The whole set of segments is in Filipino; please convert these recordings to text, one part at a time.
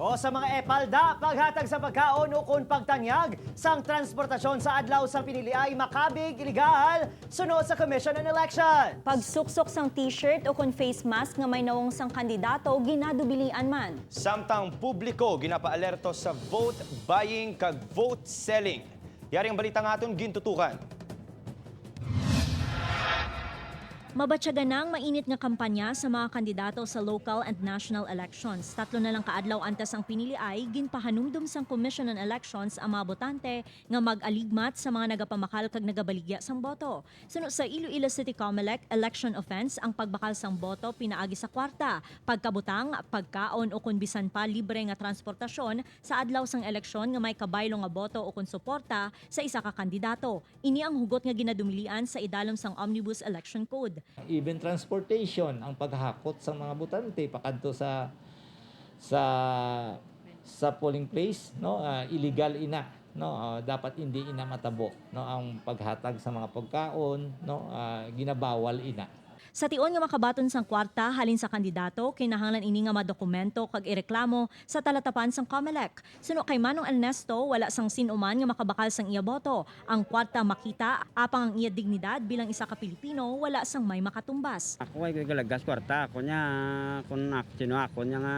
O sa mga epalda, paghatag sa pagkaon o kung pagtanyag sang transportasyon sa adlaw sa pinili ay makabig ilegal sunod sa Commission on Election. Pagsuksok sang t-shirt o kung face mask nga may nawong sang kandidato, ginadubilian man. Samtang publiko ginapaalerto sa vote buying kag vote selling. Yari ang balita nga aton gintutukan. Mabatyagan ng mainit nga kampanya sa mga kandidato sa local and national elections. 3 na lang kaadlaw antas ang pinili ay ginpahanumdum sang Commission on Elections ang mga botante nga mag-aligmat sa mga nagapamakal kag nagabaligya sang boto. Suno sa Iloilo City Comelec election offense ang pagbakal sang boto pinaagi sa kwarta, pagkabutang, pagkaon o kun bisan pa libre nga transportasyon sa adlaw sang eleksyon nga may kabaylo nga boto o kun suporta sa isa ka kandidato. Ini ang hugot nga ginadumilian sa idalom sang Omnibus Election Code. Even transportation ang paghakot sa mga botante pakadto sa polling place, no, illegal ina, no, dapat hindi ina matabo, no, ang paghatag sa mga pagkaon, no, ginabawal ina. Sa tion nga makabaton sang kwarta halin sa kandidato, kinahanglan ini nga madokumento kag ireklamo sa talatapan sang Comelec. Suno kay Manong Ernesto, wala sang sinuman nga makabakal sang iya boto. Ang kwarta makita, apang ang iya dignidad bilang isa ka Pilipino, wala sang may makatumbas. Ako ay galagas kwarta. Ako niya, kung sino ako niya nga,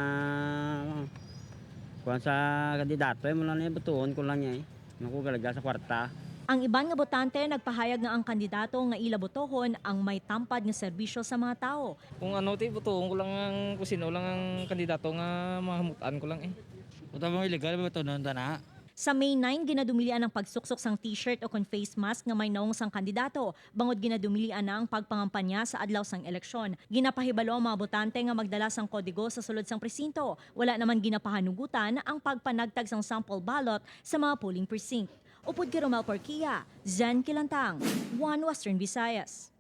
kung sa kandidato, mula na butuon ko lang niya Ako galagas sa kwarta. Ang iban nga botante nagpahayag nga ang kandidato nga ila botohon ang may tampad nga serbisyo sa mga tao. Kung ano tayo, butuon ko lang kung sino lang ang kandidato nga mahamutan ko lang Ito mo illegal ba ito noon na? Sa May 9, ginadumilian ang pagsuksok sang t-shirt o kon face mask nga may naong sang kandidato. Bangod ginadumilian na ang pagpangampanya sa adlaw sang eleksyon. Ginapahibalo ang mga botante nga magdala sang kodigo sa sulod sang presinto. Wala naman ginapahanugutan ang pagpanagtag sang sample ballot sa mga polling precinct. Upod kay Romel Porquia, Zen Kilantang, One Western Visayas.